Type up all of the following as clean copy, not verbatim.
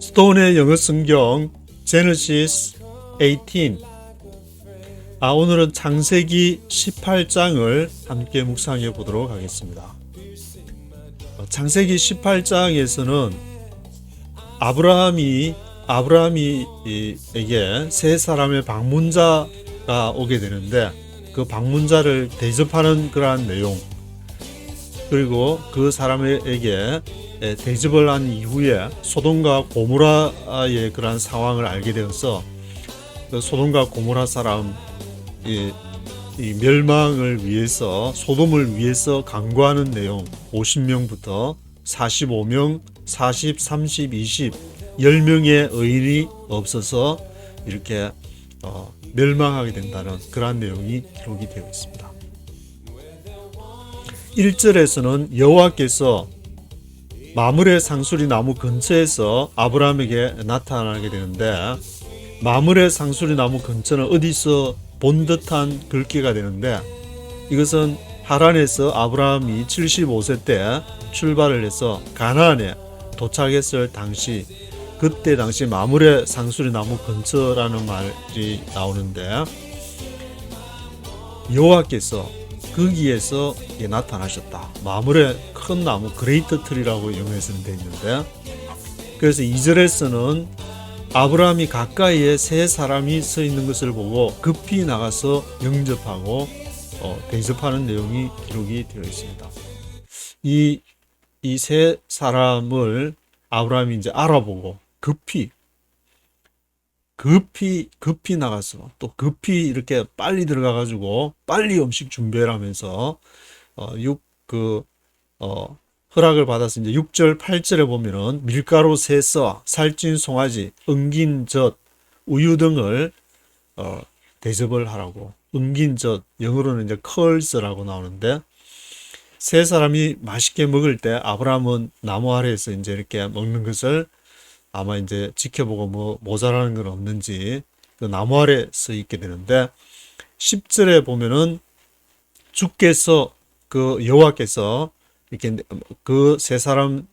스톤의 영어 성경 제너시스 18. 오늘은 창세기 18장을 함께 묵상해 보도록 하겠습니다. 창세기 18장에서는 아브라함에게 세 사람의 방문자가 오게 되는데, 그 방문자를 대접하는 그러한 내용, 그리고 그 사람에게 대접을 한 이후에 소돔과 고모라의 그러한 상황을 알게 되어서 그 소돔과 고모라 사람 이 멸망을 위해서, 소돔을 위해서 간구하는 내용, 50명부터 45명, 40, 30, 20, 10명의 의인이 없어서 이렇게 멸망하게 된다는 그러한 내용이 기록이 되어 있습니다. 1절에서는 여호와께서 마므레 상수리 나무 근처에서 아브라함에게 나타나게 되는데, 마므레 상수리 나무 근처는 어디서 본 듯한 글귀가 되는데, 이것은 하란에서 아브라함이 75세 때 출발을 해서 가나안에 도착했을 당시, 그때 당시 마므레 상수리 나무 근처라는 말이 나오는데, 여호와께서 거기에서 나타나셨다. 마므레 큰 나무, 그레이트 트리라고 영어에서는 되어 있는데, 그래서 2절에서는 아브라함이 가까이에 세 사람이 서 있는 것을 보고 급히 나가서 영접하고 대접하는 내용이 기록이 되어 있습니다. 이 세 사람을 아브라함이 이제 알아보고 급히 나가서 또 급히 이렇게 빨리 들어가가지고 빨리 음식 준비를 하면서 허락을 받아서 이제 6절, 8절에 보면은 밀가루 세 서, 살찐 송아지, 엉긴 젖, 우유 등을 대접을 하라고. 엉긴 젖, 영어로는 이제 컬스라고 나오는데, 세 사람이 맛있게 먹을 때 아브라함은 나무 아래에서 이제 이렇게 먹는 것을 아마 이제 지켜보고 뭐 모자라는 건 없는지 그 나무 아래 서 있게 되는데, 10절에 보면은 주께서, 그 여호와께서 이렇게 그 세 사람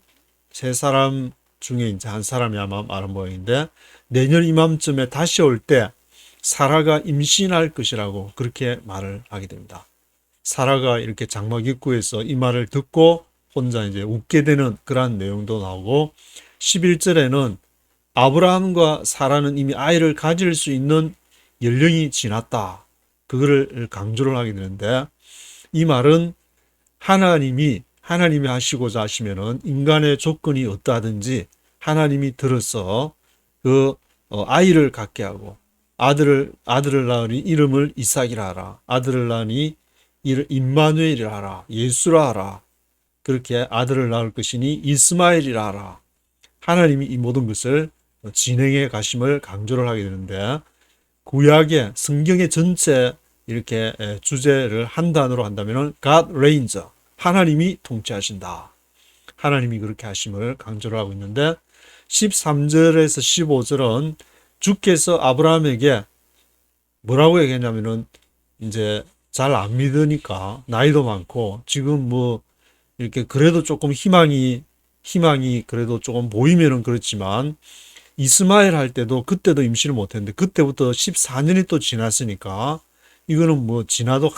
중에 이제 한 사람이 아마 말한 모양인데, 내년 이맘쯤에 다시 올 때 사라가 임신할 것이라고 그렇게 말을 하게 됩니다. 사라가 이렇게 장막 입구에서 이 말을 듣고 혼자 이제 웃게 되는 그러한 내용도 나오고, 11절에는 아브라함과 사라는 이미 아이를 가질 수 있는 연령이 지났다. 그거를 강조를 하게 되는데, 이 말은 하나님이 하시고자 하시면은 인간의 조건이 어떠하든지 하나님이 들어서 그 아이를 갖게 하고, 아들을 낳으니 이름을 이삭이라 하라. 아들을 낳으니 임마누엘이라 하라. 예수라 하라. 그렇게 아들을 낳을 것이니 이스마엘이라 하라. 하나님이 이 모든 것을 진행해 가심을 강조를 하게 되는데, 구약의 성경의 전체 이렇게 주제를 한 단어로 한다면은 God reigns, 하나님이 통치하신다. 하나님이 그렇게 하심을 강조를 하고 있는데, 13절에서 15절은 주께서 아브라함에게 뭐라고 얘기했냐면은, 이제 잘 안 믿으니까 나이도 많고 지금 뭐 이렇게 그래도 조금 희망이 그래도 조금 보이면은 그렇지만, 이스마엘 할 때도 그때도 임신을 못했는데 그때부터 14년이 또 지났으니까 이거는 뭐 지나도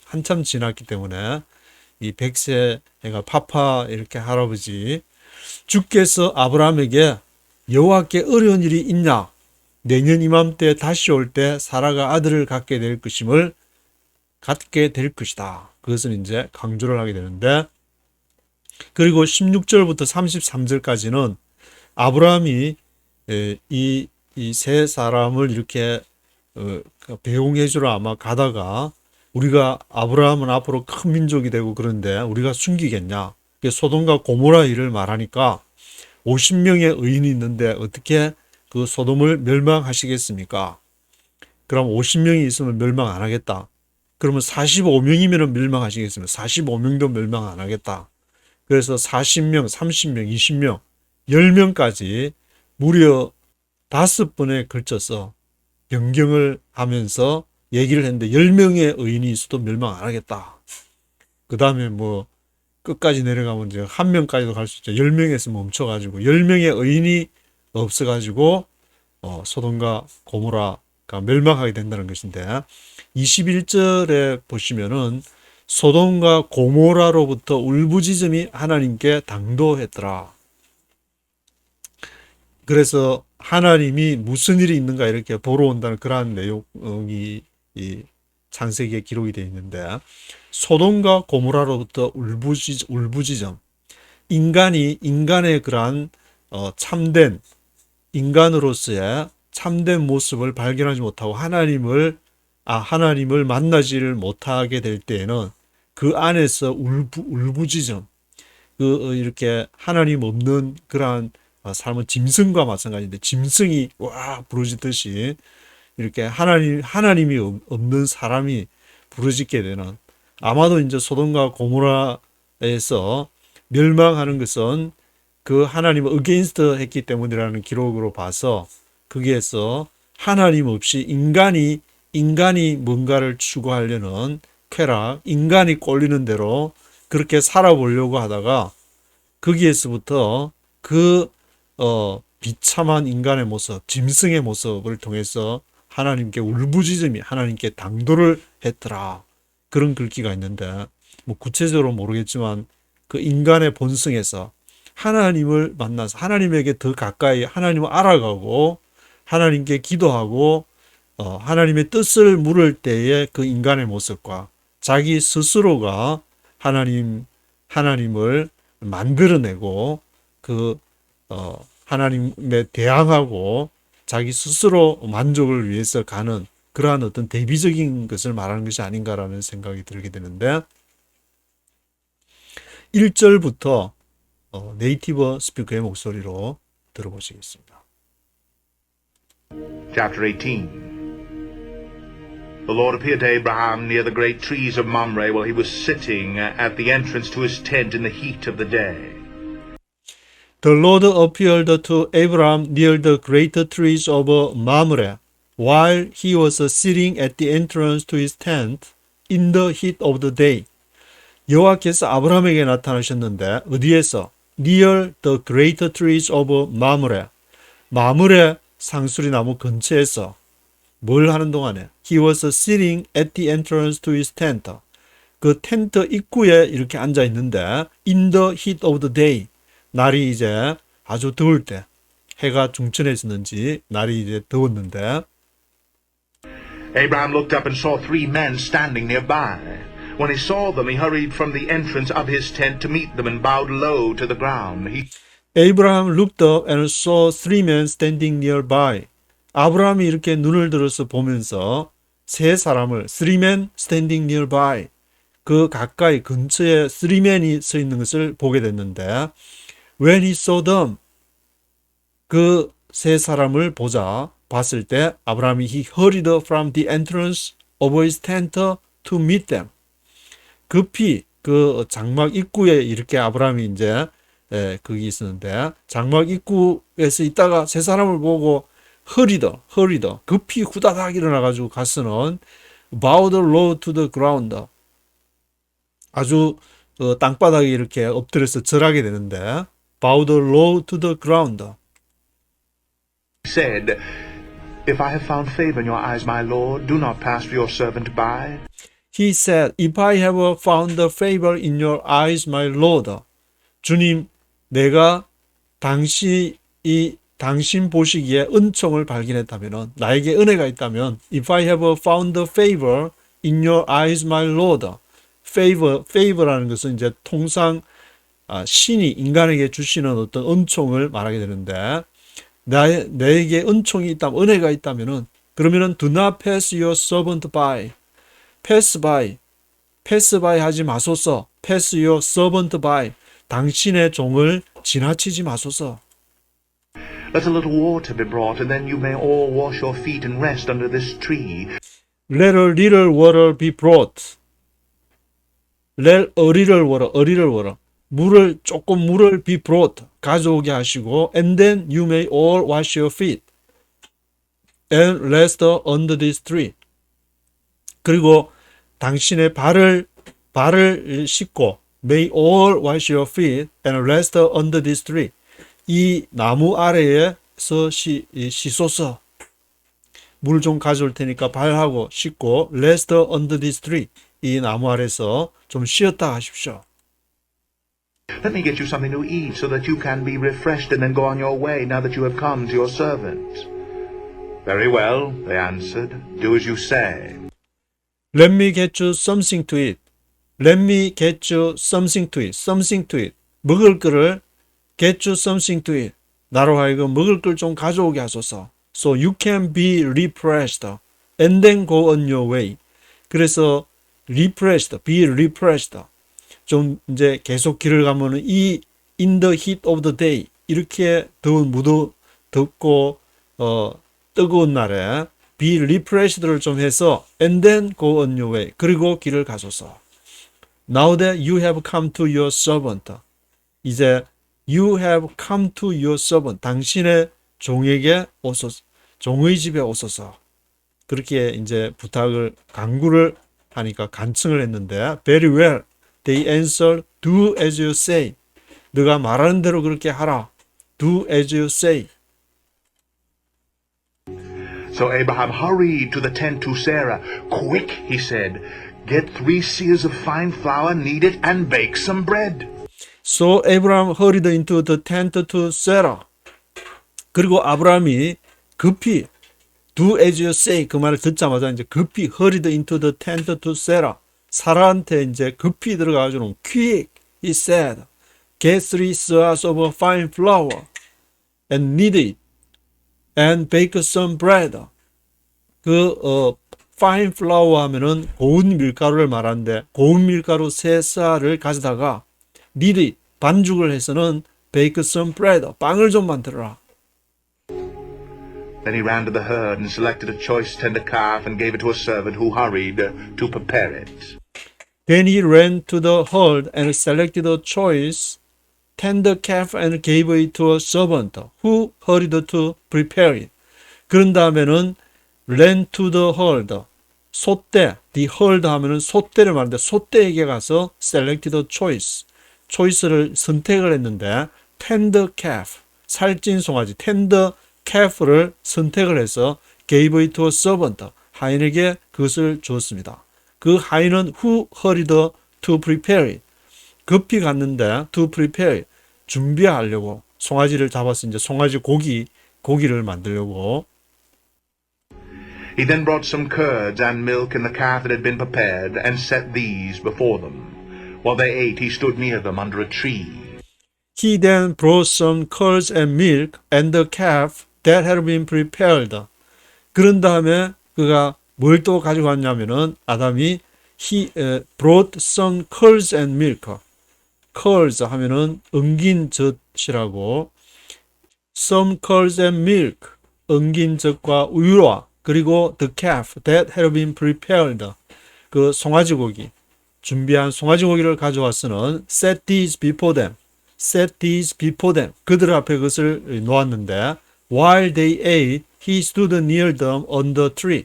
한참 지났기 때문에 이 100세가 파파 이렇게 할아버지, 주께서 아브라함에게 여호와께 어려운 일이 있냐, 내년 이맘때 다시 올 때 사라가 아들을 갖게 될 것이다. 그것은 이제 강조를 하게 되는데, 그리고 16절부터 33절까지는 아브라함이 이 세 사람을 이렇게 배웅해 주러 아마 가다가, 우리가 아브라함은 앞으로 큰 민족이 되고 그런데 우리가 숨기겠냐, 소돔과 고모라 일을 말하니까 50명의 의인이 있는데 어떻게 그 소돔을 멸망하시겠습니까? 그럼 50명이 있으면 멸망 안 하겠다. 그러면 45명이면 멸망하시겠습니까? 45명도 멸망 안 하겠다. 그래서 40명, 30명, 20명, 10명까지 무려 5번에 걸쳐서 변경을 하면서 얘기를 했는데, 10명의 의인이 있어도 멸망 안 하겠다. 그 다음에 뭐 끝까지 내려가면 이제 한 명까지도 갈 수 있죠. 10명에서 멈춰가지고 10명의 의인이 없어가지고 소돔과 고모라가 멸망하게 된다는 것인데 21절에 보시면은 소돔과 고모라로부터 울부짖음이 하나님께 당도했더라. 그래서 하나님이 무슨 일이 있는가 이렇게 보러 온다는 그러한 내용이 이 창세기에 기록이 되어 있는데 소돔과 고모라로부터 울부짖음 인간의 그러한 참된 인간으로서의 참된 모습을 발견하지 못하고 하나님을 만나지를 못하게 될 때에는 그 안에서 울부짖음 이렇게 하나님 없는 그러한 삶은 짐승과 마찬가지인데 짐승이 와 부르짖듯이 이렇게 하나님이 없는 사람이 부르짖게 되는 아마도 이제 소돔과 고모라에서 멸망하는 것은 그 하나님을 against 했기 때문이라는 기록으로 봐서 거기에서 하나님 없이 인간이 뭔가를 추구하려는 쾌락, 인간이 꼴리는 대로 그렇게 살아보려고 하다가 거기에서부터 비참한 인간의 모습, 짐승의 모습을 통해서 하나님께 울부짖음이 하나님께 당도를 했더라. 그런 글귀가 있는데 뭐 구체적으로 모르겠지만 그 인간의 본성에서 하나님을 만나서 하나님에게 더 가까이 하나님을 알아가고 하나님께 기도하고 하나님의 뜻을 물을 때의 그 인간의 모습과 자기 스스로가 하나님을 만들어내고 하나님에 대항하고 자기 스스로 만족을 위해서 가는 그러한 어떤 대비적인 것을 말하는 것이 아닌가라는 생각이 들게 되는데 1절부터 네이티브 스피커의 목소리로 들어보시겠습니다. Chapter 18. The Lord appeared to Abraham near the great trees of Mamre while he was sitting at the entrance to his tent in the heat of the day. The Lord appeared to Abraham near the great trees of Mamre while he was sitting at the entrance to his tent in the heat of the day. 여호와께서 아브라함에게 나타나셨는데 어디에서? Near the great trees of Mamre. 마므레 상수리 나무 근처에서 뭘 하는 동안에 He was sitting at the entrance to his tent. 그 텐트 입구에 이렇게 앉아 있는데 in the heat of the day. 날이 이제 아주 더울 때 해가 중천해졌는지 날이 이제 더웠는데 Abraham looked up and saw 3 men standing nearby. When he saw them, he hurried from the entrance of his tent to meet them and bowed low to the ground. Abraham looked up and saw 3 men standing nearby. 아브라함이 이렇게 눈을 들어서 보면서 3 men standing nearby. 그 가까이 근처에 3men이 서 있는 것을 보게 됐는데 When he saw them, 그 3사람을 봤을 때 아브라함이 he hurried from the entrance of his tent to meet them. 급히 그 장막 입구에 이렇게 아브라함이 이제 거기 있었는데 장막 입구에서 있다가 3사람을 보고 hurried 급히 후다닥 일어나가지고 가서는 bowed low to the ground. 아주 땅바닥에 이렇게 엎드려서 절하게 되는데 bowed low to the ground. He said, If I have found favor in your eyes, my Lord, do not pass for your servant by. He said, If I have found favor in your eyes, my Lord. 주님, 내가 당신 보시기에 은총을 발견했다면, 나에게 은혜가 있다면, If I have found favor in your eyes, my Lord. favor라는 것은 이제 통상 신이 인간에게 주시는 어떤 은총을 말하게 되는데 내게 은총이 있다면 은혜가 있다면은 그러면은 do not pass your servant by. pass by 하지 마소서. pass your servant by. 당신의 종을 지나치지 마소서. Let a little water be brought, and then you may all wash your feet and rest under this tree. Let a little water be brought. Let a little water. 물을 be brought. 가져오게 하시고, and then you may all wash your feet and rest under this tree. 그리고 당신의 발을 씻고, may all wash your feet and rest under this tree. 이 나무 아래에 가서 씻소서. 물 좀 가져올 테니까 발하고 씻고 rest under this tree. 이 나무 아래서 좀 쉬었다 하십시오. Let me get you something to eat so that you can be refreshed and then go on your way now that you have come to your servant. Very well, they answered. Do as you say. Let me get you something to eat. Let me get you something to eat. Something to eat. 먹을 거를 get you something to eat. 나로 하여금 먹을 걸 좀 가져오게 하소서. So you can be refreshed and then go on your way. 그래서 refreshed, be refreshed. 좀 이제 계속 길을 가면은 이 in the heat of the day 이렇게 덥고 뜨거운 날에 be refreshed를 좀 해서 and then go on your way. 그리고 길을 가소서. Now that you have come to your servant. 이제 you have come to your servant. 당신의 종에게 오소서. 종의 집에 오소서. 그렇게 이제 강구를 하니까 간청을 했는데 very well. They answered, do as you say. 너가 말하는 대로 그렇게 하라. Do as you say. So Abraham hurried to the tent to Sarah. Quick, he said, get 3 seahs of fine flour, knead it, and bake some bread. So Abraham hurried into the tent to Sarah. 그리고 아브라함이 급히 do as you say 그 말을 듣자마자 이제 급히 hurried into the tent to Sarah. 사라한테 이제 급히 들어가가지고 quick, he said, get 3 seahs of fine flour and knead it and bake some bread. fine flour 하면은 고운 밀가루를 말하는데 고운 밀가루 3쌀을 가져다가 knead it, 반죽을 해서는 bake some bread, 빵을 좀 만들어라. Then he ran to the herd and selected a choice tender calf and gave it to a servant who hurried to prepare it. Then he ran to the herd and selected a choice tender calf and gave it to a servant who hurried to prepare it. 그런 다음에는 ran to the herd, 소떼, the herd 하면은 소떼를 말하는데 소떼에게 가서 selected a choice, choice를 선택을 했는데 tender calf, 살찐 송아지, tender calf를 선택을 해서 gave it to a servant, 하인에게 그것을 주었습니다. 그 하인은 who hurried to prepare it, 급히 갔는데 to prepare it, 준비하려고 송아지를 잡아서 이제 송아지 고기를 만들려고. He then brought some curds and milk and the calf that had been prepared and set these before them. While they ate, he stood near them under a tree. He then brought some curds and milk and the calf that had been prepared. 그런 다음에 그가 뭘 또 가지고 왔냐면은 아담이 he brought some curds and milk. curds 하면은 엉긴 젖이라고. some curds and milk. 엉긴 젖과 우유와 그리고 the calf that had been prepared. 그 송아지 고기. 준비한 송아지 고기를 가져왔으는 set these before them. set these before them. 그들 앞에 그것을 놓았는데 while they ate, he stood near them on the tree.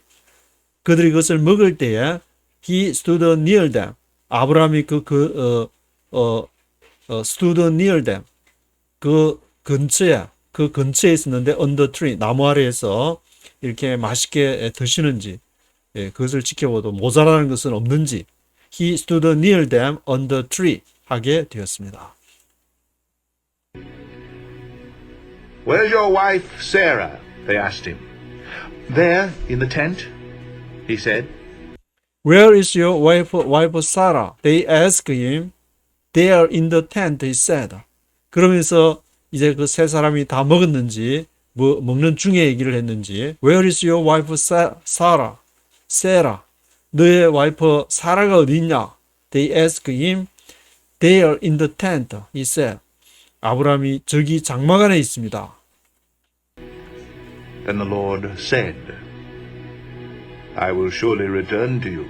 그들이 그것을 먹을 때에 he stood near them. 아브라함이 stood near them. 그 근처에 있었는데 on the tree. 나무 아래에서 이렇게 맛있게 드시는지 그것을 지켜보도 모자라는 것은 없는지 he stood near them on the tree 하게 되었습니다. Where's your wife, Sarah? They asked him. There, in the tent, he said. Where is your wife Sarah? They asked him. There in the tent, he said. 그러면서 이제 그 세 사람이 다 먹었는지 먹는 중에 얘기를 했는지 Where is your wife Sarah? Sarah. 너의 와이프 사라가 어디 있냐? They asked him. There in the tent, he said. 아브라함이 저기 장막 안에 있습니다. Then the Lord said, I will surely return to you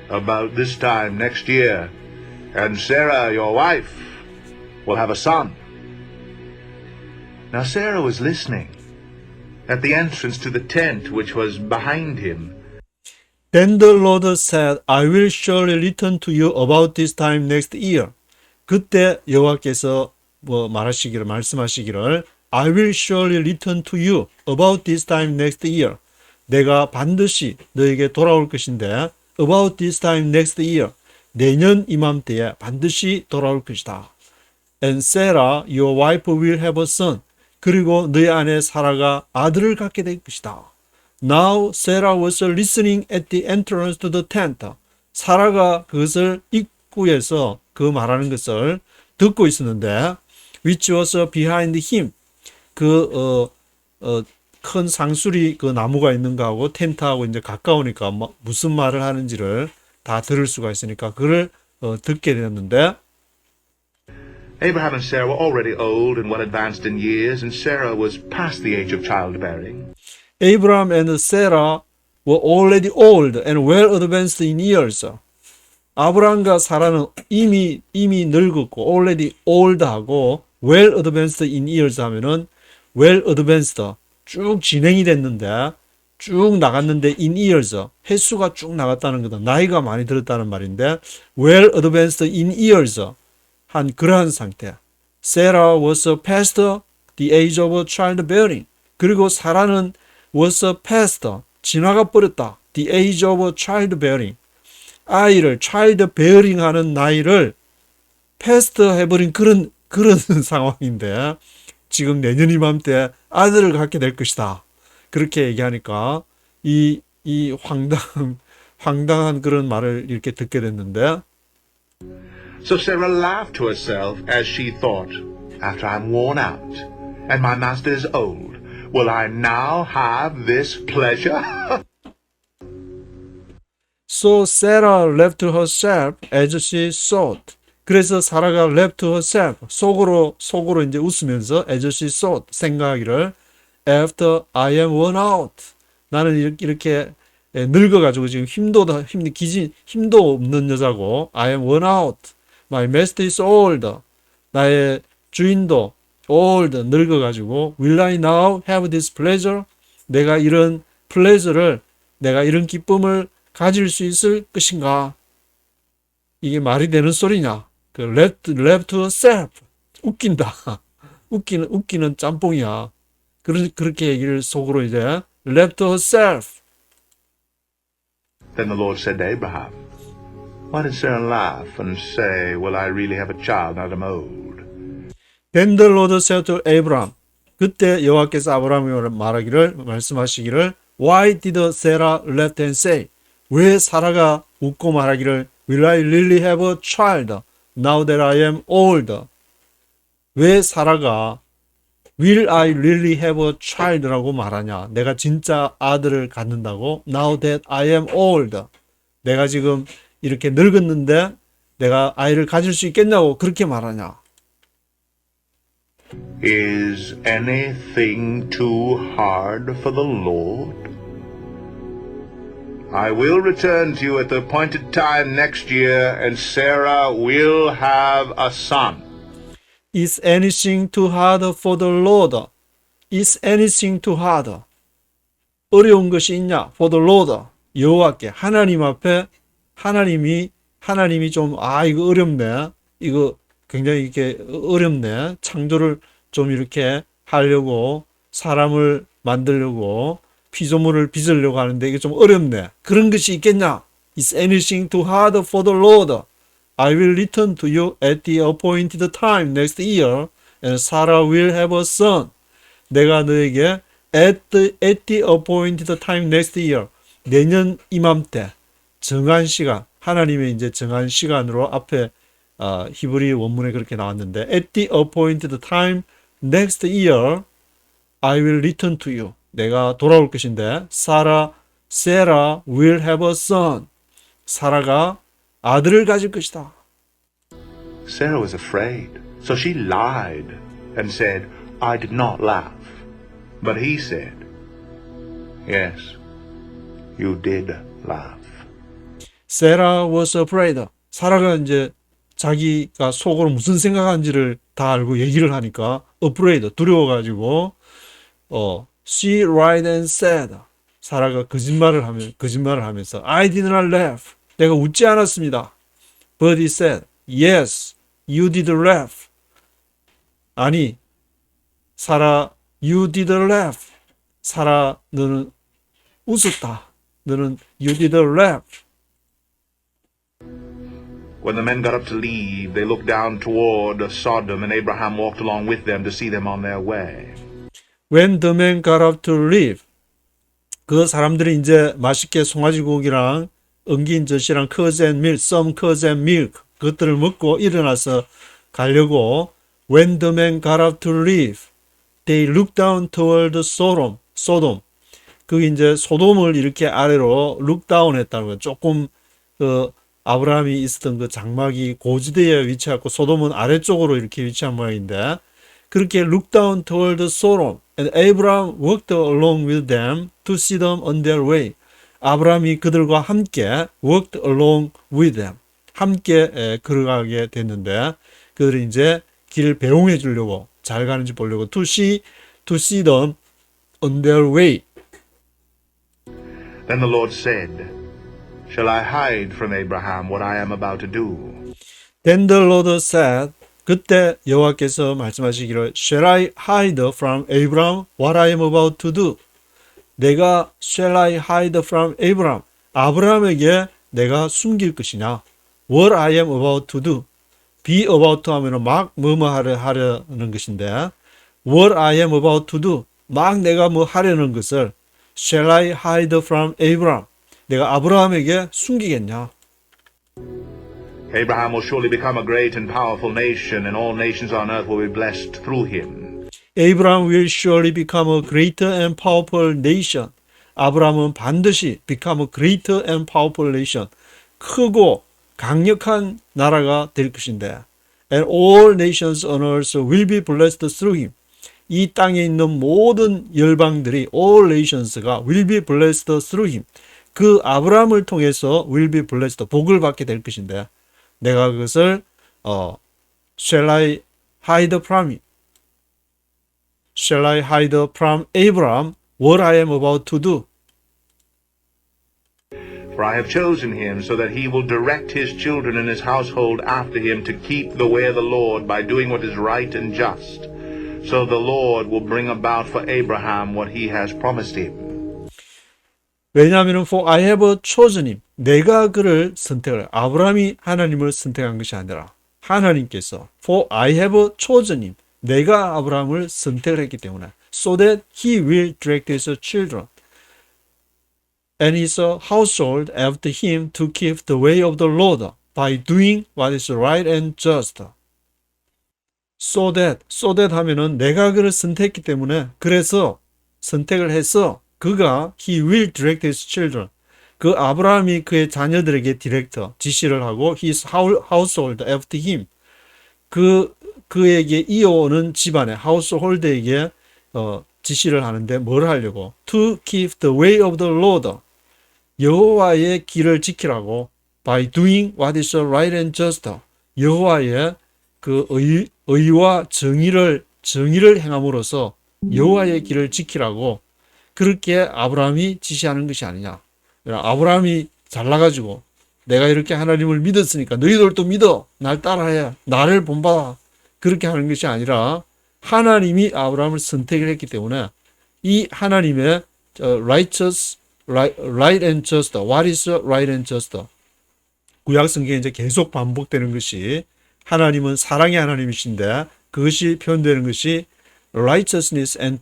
about this time next year, and Sarah, your wife, will have a son. Now Sarah was listening at the entrance to the tent which was behind him. Then the Lord said, I will surely return to you about this time next year. 그때 여호와께서 말씀하시기를 I will surely return to you about this time next year. 내가 반드시 너에게 돌아올 것인데 about this time next year. 내년 이맘때에 반드시 돌아올 것이다. And Sarah, your wife will have a son. 그리고 너의 아내 사라가 아들을 갖게 될 것이다. Now Sarah was listening at the entrance to the tent. 사라가 그것을 입구에서 그 말하는 것을 듣고 있었는데 which was behind him. 큰 상수리 그 나무가 있는 거하고 텐트하고 이제 가까우니까 무슨 말을 하는지를 다 들을 수가 있으니까 그를 듣게 되었는데 Abraham and Sarah were already old and well advanced in years, and Sarah was past the age of childbearing. Abraham and Sarah were already old and well advanced in years. 아브라함과 사라는 이미 늙었고 already old하고 well advanced in years 하면은 well advanced 쭉 진행이 됐는데 쭉 나갔는데 in years 횟수가 쭉 나갔다는 거다. 나이가 많이 들었다는 말인데 well advanced in years 한 그러한 상태. Sarah was past the age of childbearing. 그리고 사라는 was past 지나가 버렸다. The age of childbearing. 아이를 childbearing 하는 나이를 past 해버린 그런 상황인데 지금 내년 이맘때 아들을 갖게 될 것이다. 그렇게 얘기하니까 이 황당한 그런 말을 이렇게 듣게 됐는데 So Sarah laughed to herself as she thought, after I'm worn out and my master is old, will I now have this pleasure? So Sarah left herself as she thought. 그래서 사라가 left herself 속으로 이제 웃으면서 as she thought 생각하기를 after I am worn out. 나는 이렇게 늙어가지고 지금 힘도 없는 여자고 I am worn out. My master is old. 나의 주인도 old 늙어가지고 will I now have this pleasure? 내가 이런 pleasure를 내가 이런 기쁨을 가질 수 있을 것인가? 이게 말이 되는 소리냐? 그 left herself 웃긴다. 웃기는 짬뽕이야. 그렇게 얘기를 속으로 이제 left herself. Then the Lord said to Abraham, Why did Sarah laugh and say, Will I really have a child now that I'm old? Then the Lord said to Abraham. 그때 여호와께서 아브라함에게 말씀하시기를 Why did Sarah laugh and say? 왜 사라가 웃고 말하기를 Will I really have a child now that I am old? 왜 사라가 Will I really have a child라고 말하냐? 내가 진짜 아들을 갖는다고 Now that I am old. 내가 지금 이렇게 늙었는데 내가 아이를 가질 수 있겠냐고 그렇게 말하냐? Is anything too hard for the Lord? I will return to you at the appointed time next year, and Sarah will have a son. Is anything too hard for the Lord? Is anything too hard? 어려운 것이 있냐? For the Lord. 여호와께 하나님 앞에 하나님이 좀 이거 어렵네. 이거 굉장히 이렇게 어렵네. 창조를 좀 이렇게 하려고 사람을 만들려고 피조물을 빚으려고 하는데 이게 좀 어렵네. 그런 것이 있겠냐? Is anything too hard for the Lord? I will return to you at the appointed time next year, and Sarah will have a son. 내가 너에게 at the appointed time next year, 내년 이맘때 정한 시간, 하나님의 이제 정한 시간으로 앞에 히브리 원문에 그렇게 나왔는데 at the appointed time next year, I will return to you. 내가 돌아올 것인데 Sarah will have a son. 사라가 아들을 가질 것이다. Sarah was afraid, so she lied and said, I did not laugh. But he said, Yes, you did laugh. Sarah was afraid. 사라가 이제 자기가 속으로 무슨 생각하는지를 다 알고 얘기를 하니까 afraid, 두려워가지고 she lied and said. 사라가 거짓말을 하면서 I did not laugh. 내가 웃지 않았습니다. But he said, Yes, you did laugh. 아니, 사라, you did laugh. 사라, 너는 웃었다. 너는 you did laugh. When the men got up to leave, they looked down toward Sodom, and Abraham walked along with them to see them on their way. When the men got up to leave. 그 사람들이 이제 맛있게 송아지 고기랑 엉긴 젖이랑 curds and milk, some curds and milk 그것들을 먹고 일어나서 가려고 when the men got up to leave, they looked down toward Sodom. 그게 이제 소돔을 이렇게 아래로 look down 했다는 거예요. 조금 그 아브라함이 있었던 그 장막이 고지대에 위치하고 소돔은 아래쪽으로 이렇게 위치한 모양인데 그렇게 look down toward Sodom and Abraham walked along with them to see them on their way. 아브라함이 그들과 함께 walked along with them. 함께 걸어가게 됐는데 그들이 이제 길을 배웅해 주려고 잘 가는지 보려고 to see them on their way. Then the Lord said, Shall I hide from Abraham what I am about to do? Then the Lord said, 그때 여호와께서 말씀하시기를 Shall I hide from Abraham what I am about to do? 내가 Shall I hide from Abraham? 아브라함에게 내가 숨길 것이냐? What I am about to do? be about to 하면 막 뭐뭐 하려는 것인데 What I am about to do? 막 내가 뭐 하려는 것을 Shall I hide from Abraham? 내가 아브라함에게 숨기겠냐? Abraham will surely become a great and powerful nation, and all nations on earth will be blessed through him. Abraham will surely become a greater and powerful nation. 아브라함은 반드시 become a greater and powerful nation. 크고 강력한 나라가 될 것인데. And all nations on earth will be blessed through him. 이 땅에 있는 모든 열방들이 all nations가 will be blessed through him. 그 아브라함을 통해서 will be blessed, 복을 받게 될 것인데 내가 그것을 Shall I hide from him? Shall I hide from Abraham what I am about to do? For I have chosen him so that he will direct his children and his household after him to keep the way of the Lord by doing what is right and just. So the Lord will bring about for Abraham what he has promised him. 왜냐하면 for I have chosen him. 내가 그를 선택을 아브라함이 하나님을 선택한 것이 아니라 하나님께서 for I have chosen him. 내가 아브라함을 선택을 했기 때문에 so that he will direct his children and his household after him to keep the way of the Lord by doing what is right and just. So that 하면은 내가 그를 선택했기 때문에 그래서 선택을 해서 그가 he will direct his children. 그 아브라함이 그의 자녀들에게 디렉터 지시를 하고 his household after him. 그에게 이어오는 집안의 household에게 지시를 하는데 뭘 하려고? To keep the way of the Lord. 여호와의 길을 지키라고 by doing what is right and just. 여호와의 그 의와 정의를 행함으로써 여호와의 길을 지키라고 그렇게 아브라함이 지시하는 것이 아니냐. 아브라함이 잘나가지고 내가 이렇게 하나님을 믿었으니까 너희들도 믿어. 날 따라해. 나를 본받아. 그렇게 하는 것이 아니라 하나님이 아브라함을 선택을 했기 때문에 이 하나님의 righteous, right and just, what is right and just. 구약 성경에 이제 계속 반복되는 것이 하나님은 사랑의 하나님이신데 그것이 표현되는 것이 righteousness and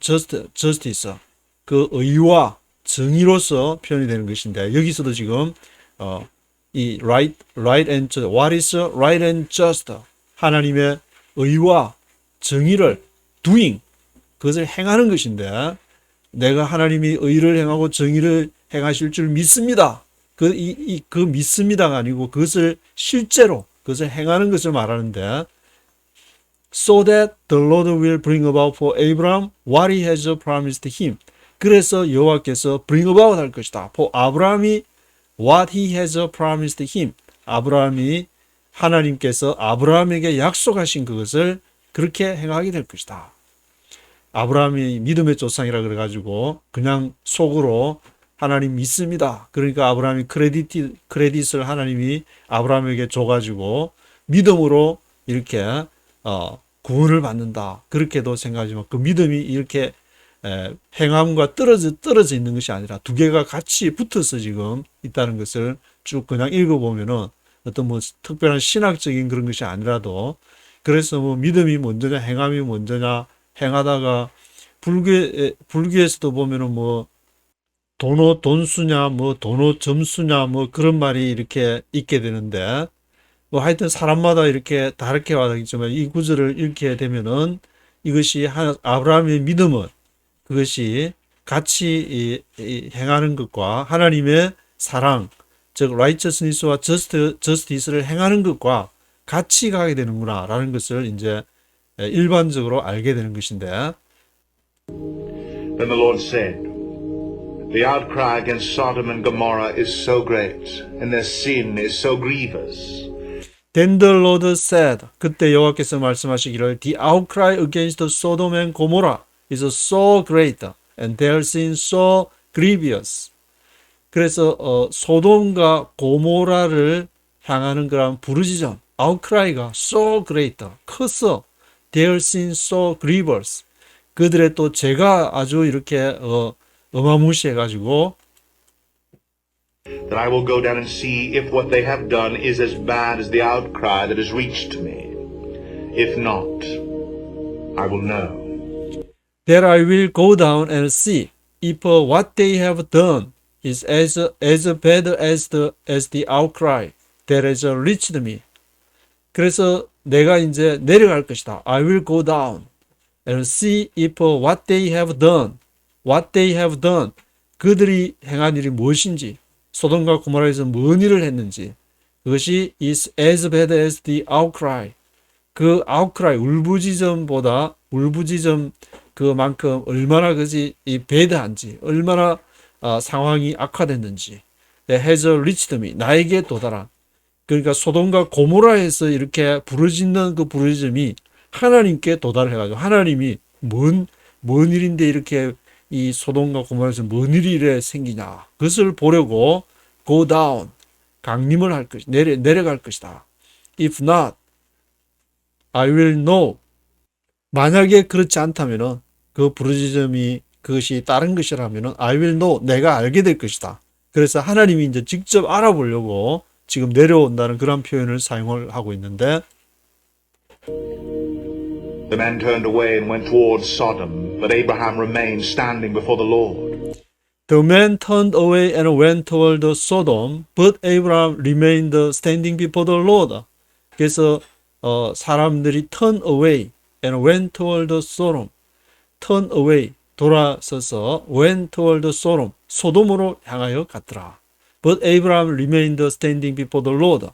justice. 그 의와 정의로서 표현이 되는 것인데 여기서도 지금 이 right and just, what is right and just 하나님의 의와 정의를 doing 그것을 행하는 것인데 내가 하나님이 의를 행하고 정의를 행하실 줄 믿습니다. 그 믿습니다가 아니고 그것을 실제로 그것을 행하는 것을 말하는데 so that the Lord will bring about for Abraham what he has promised him. 그래서 여호와께서 bring about 할 것이다. for 아브라함이 what he has promised him. 아브라함이 하나님께서 아브라함에게 약속하신 그것을 그렇게 행하게 될 것이다. 아브라함이 믿음의 조상이라 그래가지고 그냥 속으로 하나님 믿습니다. 그러니까 아브라함이 크레딧을 하나님이 아브라함에게 줘가지고 믿음으로 이렇게 구원을 받는다. 그렇게도 생각하지만 그 믿음이 이렇게 행함과 떨어져 있는 것이 아니라 두 개가 같이 붙어서 지금 있다는 것을 쭉 그냥 읽어보면은 어떤 뭐 특별한 신학적인 그런 것이 아니라도 그래서 뭐 믿음이 먼저냐 행함이 먼저냐 행하다가 불교에서도 보면은 뭐 돈수냐 뭐 점수냐 뭐 그런 말이 이렇게 있게 되는데 뭐 하여튼 사람마다 이렇게 다르게 와닿겠지만 이 구절을 읽게 되면은 이것이 아브라함의 믿음은 그것이 같이 행하는 것과 하나님의 사랑, 즉 righteousness와 justice를 행하는 것과 같이 가게 되는구나라는 것을 이제 일반적으로 알게 되는 것인데. Then the Lord said, The outcry against Sodom and Gomorrah is so great, and their sin is so grievous. Then the Lord said, 그때 여호와께서 말씀하시기를 The outcry against Sodom and Gomorrah is so great, and their sin so grievous. 그래서 소돔과 고모라를 향하는 그런 부르짖음, outcry가 so great, 커서 their sin so grievous. 그들의 또 죄가 아주 이렇게 어마무시해가지고 That I will go down and see if what they have done is as bad as the outcry that has reached me. If not, I will know. That I will go down and see if what they have done is as bad as the outcry that has reached me. 그래서 내가 이제 내려갈 것이다. I will go down and see if what they have done, 그들이 행한 일이 무엇인지, 소돔과 고모라에서 뭔 일을 했는지, 그것이 is as bad as the outcry. 그 outcry, 울부짖음 그만큼 얼마나 그것이 배드한지, 얼마나 상황이 악화됐는지, has reached me, 나에게 도달한. 그러니까 소돔과 고모라에서 이렇게 부르짖는 그 부르짖음이 하나님께 도달해가지고 하나님이 뭔 일인데 이렇게 이 소돔과 고모라에서 뭔 일이 이래 생기냐. 그것을 보려고 go down, 강림을 할 것이, 내려갈 것이다. If not, I will know. 만약에 그렇지 않다면은 그 부르짖음이 그것이 다른 것이라면은 I will know, 내가 알게 될 것이다. 그래서 하나님이 이제 직접 알아보려고 지금 내려온다는 그런 표현을 사용을 하고 있는데 The men turned away and went towards Sodom, but Abraham remained standing before the Lord. The men turned away and went toward Sodom, but Abraham remained standing before the Lord. 그래서 사람들이 turn away and went toward Sodom. turn away, 돌아서서 went toward Sodom, 소돔으로 향하여 갔더라. But Abraham remained standing before the Lord.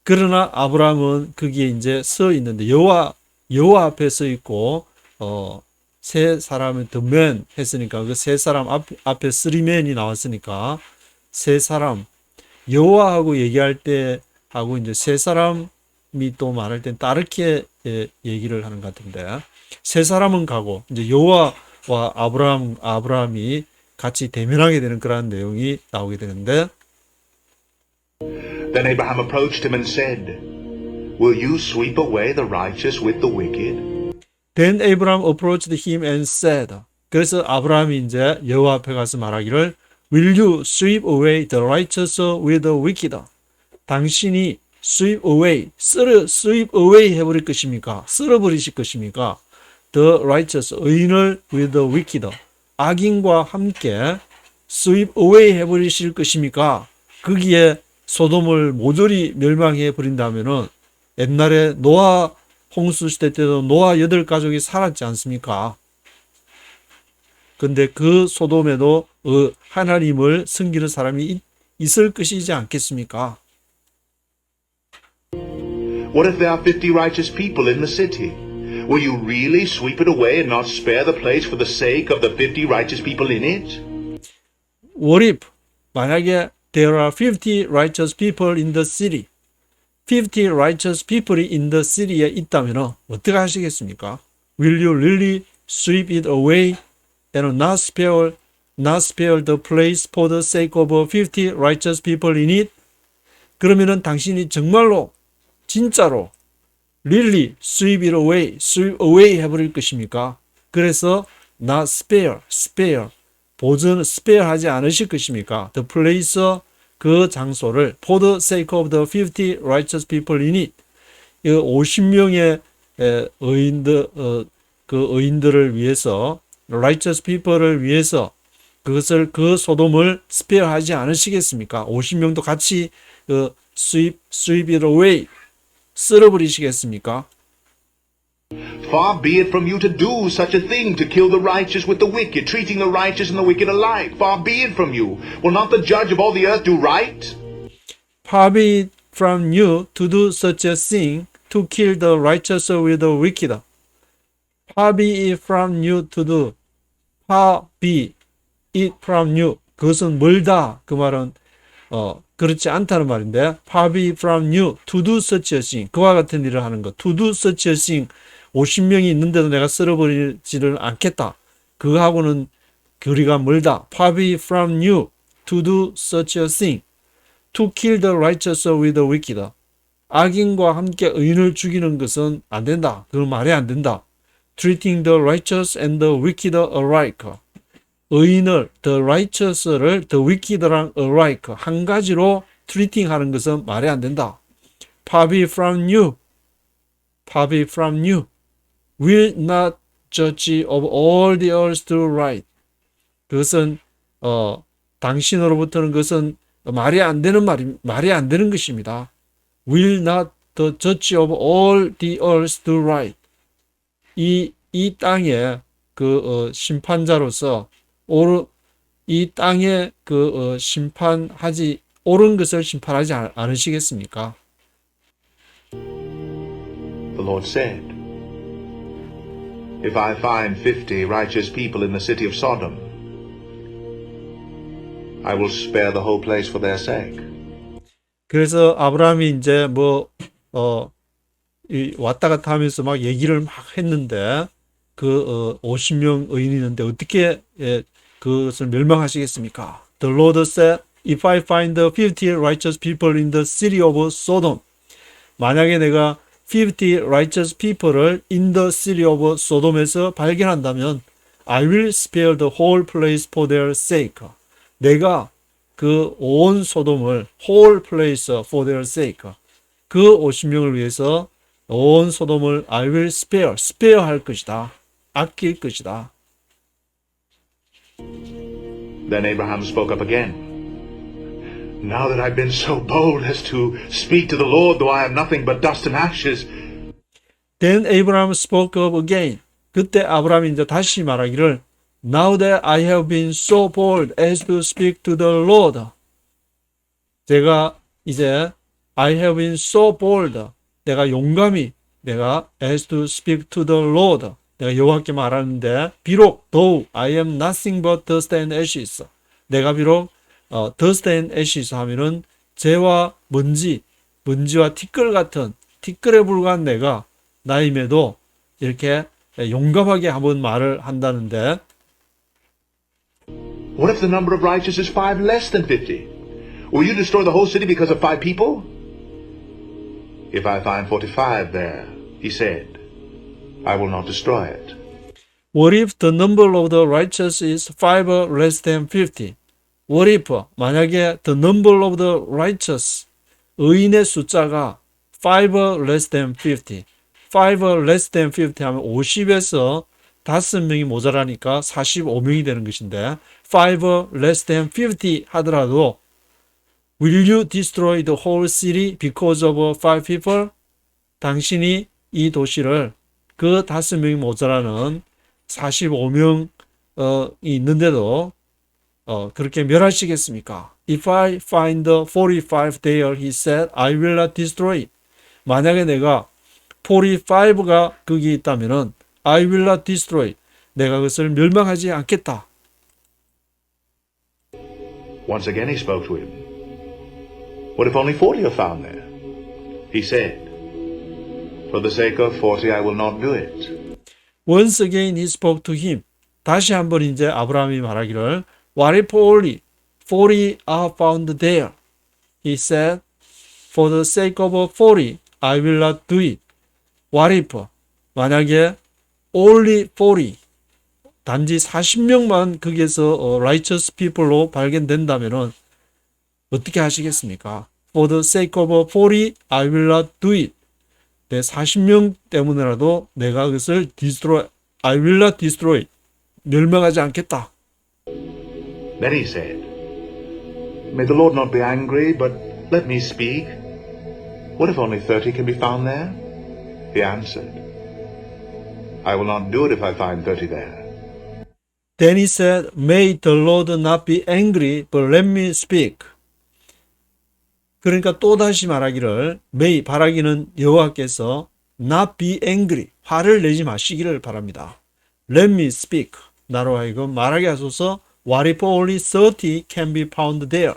그러나 아브라함은 거기에 이제 서 있는데 여호와 앞에 서 있고 세 사람의 the man 했으니까 그 세 사람 앞에 three men이 나왔으니까 세 사람 여호와하고 얘기할 때 하고 이제 세 사람이 또 말할 땐 다르게 얘기를 하는 것 같은데 세 사람은 가고 이제 여호와와 아브라함이 같이 대면하게 되는 그런 내용이 나오게 되는데 Then Abraham approached him and said, Will you sweep away the righteous with the wicked? Then Abraham approached him and said, 그래서 아브라함이 이제 여호와 앞에 가서 말하기를 Will you sweep away the righteous with the wicked? 당신이 sweep away 해버릴 것입니까? 쓸어버리실 것입니까? The righteous, 의인을 with the wicked, 악인과 함께 sweep away 해버리실 것입니까? 거기에 소돔을 모조리 멸망해 버린다면은 옛날에 노아 홍수 시대 때도 노아 8가족이 살았지 않습니까? 근데 그 소돔에도 하나님을 섬기는 사람이 있을 것이지 않겠습니까? What if there are 50 righteous people in the city? Will you really sweep it away and not spare the place for the sake of the 50 righteous people in it? What if 만약에 there are 50 righteous people in the city. 50 righteous people in the city에 있다면 어떻게 하시겠습니까? Will you really sweep it away and not spare the place for the sake of 50 righteous people in it? 그러면은 당신이 정말로 진짜로 really sweep it away, sweep away 해버릴 것입니까? 그래서 not spare, spare, 보존, spare 하지 않으실 것입니까? The place, 그 장소를 for the sake of the 50 righteous people in it. 이 50명의 의인들, 그 의인들을 위해서, righteous people을 위해서 그것을 그 소돔을 spare 하지 않으시겠습니까? 50명도 같이 sweep it away, 쓸어버리시겠습니까? Far be it from you to do such a thing, to kill the righteous with the wicked, treating the righteous and the wicked alike. Far be it from you. Will not the judge of all the earth do right? Far be it from you to do such a thing, to kill the righteous with the wicked. Far be it from you to do. Far be it from you. 그것은 멀다. 그 말은 그렇지 않다는 말인데, far be it from you to do such a thing. 그와 같은 일을 하는 것. To do such a thing. 50명이 있는데도 내가 쓸어버리지를 않겠다. 그하고는 거리가 멀다. Far be it from you to do such a thing. To kill the righteous with the wicked. 악인과 함께 의인을 죽이는 것은 안 된다. 그건 말이 안 된다. Treating the righteous and the wicked alike. 의인을, the righteous를 the wicked랑 alike 한 가지로 treating 하는 것은 말이 안 된다. Far be from you. Far be from you. Will not judge of all the earth do right. 그것은 당신으로부터는 그것은 말이 안 되는 것입니다. Will not the judge of all the earth do right. 이 땅의 심판자로서 이 땅에 심판하지 옳은 것을 심판하지 않으시겠습니까? The Lord said, If I find 50 righteous people in the city of Sodom, I will spare the whole place for their sake. 그래서 아브라함이 이제 왔다 갔다 하면서 막 얘기를 막 했는데 50명 의인이 있는데 어떻게 그것을 멸망하시겠습니까? The Lord said, If I find 50 righteous people in the city of Sodom, 만약에 내가 50 righteous people을 in the city of Sodom에서 발견한다면 I will spare the whole place for their sake. 내가 그 온 소돔을 whole place for their sake. 그 50명을 위해서 온 소돔을 I will spare 할 것이다. 아낄 것이다. Then Abraham spoke up again. Now that I've been so bold as to speak to the Lord, though I am nothing but dust and ashes. Then Abraham spoke up again. 그때 아브라함이 이제 다시 말하기를 Now that I have been so bold as to speak to the Lord. 제가 이제 I have been so bold. 내가 용감히 내가 as to speak to the Lord. 내가 여호와께 말하는데 비록 though I am nothing but dust and ashes. 내가 비록 dust and ashes 하면은 재와 먼지와 티끌에 불과한 내가 나임에도 이렇게 용감하게 한번 말을 한다는데 What if the number of righteous is 5 less than 50? Will you destroy the whole city because of 5 people? If I find 45 there, he said, I will not destroy it. What if the number of the righteous is 5 less than 50? What if 만약에 the number of the righteous 의인의 숫자가 5 less than 50 5 less than 50 하면 50에서 5명이 모자라니까 45명이 되는 것인데 5 less than 50 하더라도 Will you destroy the whole city because of 5 people? 당신이 이 도시를 그 5명이 모자라는 45명이 있는데도 그렇게 멸하시겠습니까? If I find 45 there, he said, I will not destroy it. 만약에 내가 45가 거기 있다면은 I will not destroy it. 내가 그것을 멸망하지 않겠다. Once again he spoke to him. What if only 40 are found there? He said, For the sake of 40 I will not do it. Once again he spoke to him. 다시 한번 이제 아브라함이 말하기를 What if only 40 are found there? He said, For the sake of 40 I will not do it. what if 만약에 only 40 단지 40명만 거기에서 righteous people로 발견된다면은 어떻게 하시겠습니까? For the sake of 40, I will not do it. 내 40명 때문에라도 내가 그것을 I will not destroy. 멸망하지 않겠다. Then he said, May the Lord not be angry, but let me speak. What if only 30 can be found there? He answered, I will not do it if I find 30 there. Then he said, May the Lord not be angry, but let me speak. 그러니까 또다시 말하기를, may 바라기는 여호와께서 not be angry, 화를 내지 마시기를 바랍니다. Let me speak, 나로 하여금 말하게 하소서. What if only 30 can be found there?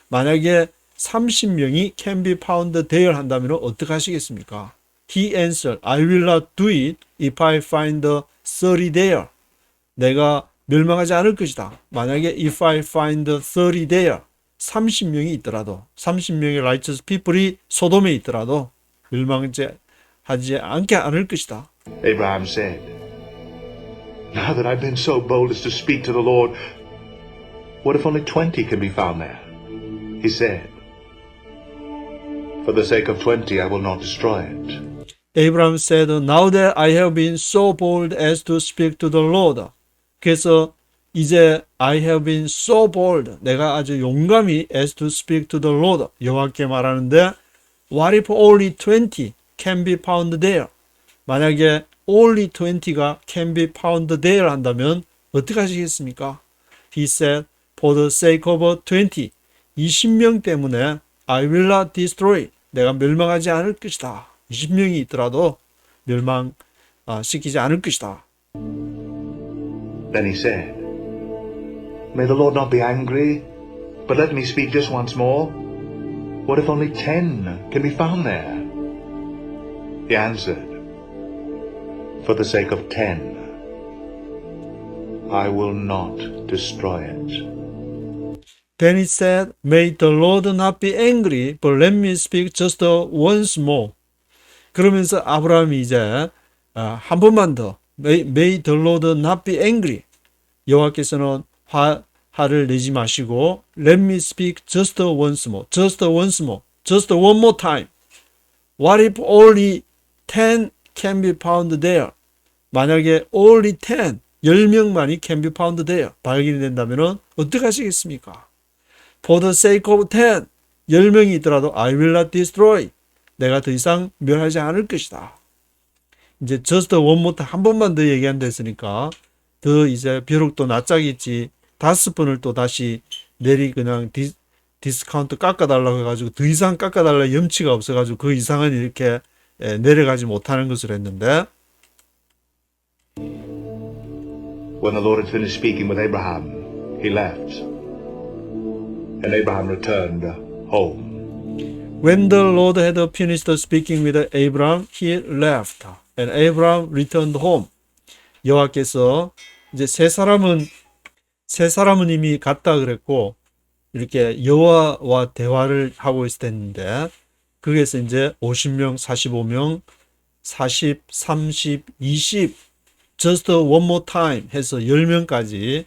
만약에 30명이 can be found there 한다면 어떻게 하시겠습니까? He answered, I will not do it if I find 30 there. 내가 멸망하지 않을 것이다. 만약에 if I find 30 there, 30명이 있더라도, 30명의 righteous people이 소돔에 있더라도 멸망하지 않게 않을 것이다. Abraham said, Now that I've been so bold as to speak to the Lord, what if only 20 can be found there? He said, For the sake of 20, I will not destroy it. Abraham said, Now that I have been so bold as to speak to the Lord. 그래서 이제 I have been so bold. 내가 아주 용감히 as to speak to the Lord. 여호와께 말하는데 What if only 20 can be found there? 만약에 only 20가 can be found there 한다면 어떻게 하시겠습니까? He said, For the sake of 20, 20명 때문에 I will not destroy. 내가 멸망하지 않을 것이다. 20명이 있더라도 멸망시키지 않을 것이다. Then he said, May the Lord not be angry, but let me speak just once more. What if only 10 can be found there? He answered, For the sake of 10, I will not destroy it. Then he said, May the Lord not be angry, but let me speak just once more. 그러면서 아브라함이 이제 한 번만 더 May the Lord not be angry. 여호와께서는 화를 내지 마시고 Let me speak just once more. Just once more. Just one more time. What if only 10 can be found there? 만약에 only 10, 10명만이 can be found there. 발견이 된다면 어떻게 하시겠습니까? For the sake of 10, 10명이 있더라도 I will not destroy. 내가 더 이상 멸하지 않을 것이다. 이제 just one more time 한 번만 더 얘기한다 했으니까 더 이제 비록 또 낯짝있지 5번을 또 다시 그냥 디스카운트 깎아달라고 해가지고 더 이상 깎아달라 염치가 없어가지고 그 이상은 이렇게 내려가지 못하는 것을 했는데 When the Lord had finished speaking with Abraham, he left, and Abraham returned home. When the Lord had finished speaking with Abraham, he left, and Abraham returned home. 여호와께서 이제 세 사람은 이미 갔다 그랬고 이렇게 여호와와 대화를 하고 있었는데 거기에서 이제 50명, 45명, 40, 30, 20 just one more time 해서 10명까지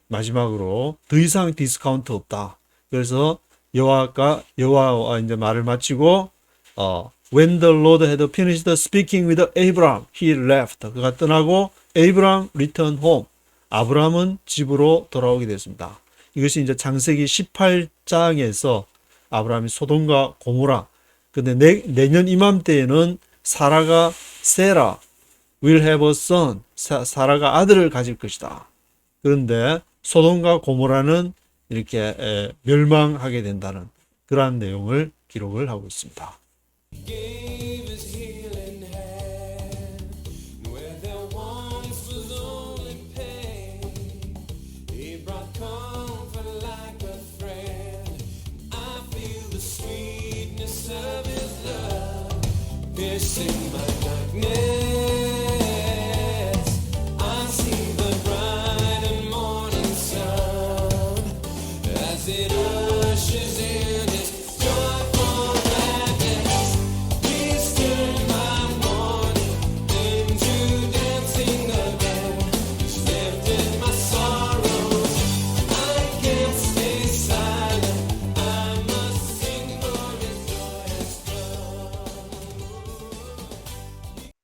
마지막으로 더 이상 디스카운트 없다. 그래서 여호와와 이제 말을 마치고 When the Lord had finished speaking with Abraham, he left. 그가 떠나고 Abraham returned home. 아브라함은 집으로 돌아오게 됐습니다. 이것이 이제 창세기 18장에서 아브라함이 소돔과 고모라. 근데 내년 이맘때에는 사라가 세라 will have a son. 사라가 아들을 가질 것이다. 그런데 소돔과 고모라는 이렇게 멸망하게 된다는 그러한 내용을 기록을 하고 있습니다.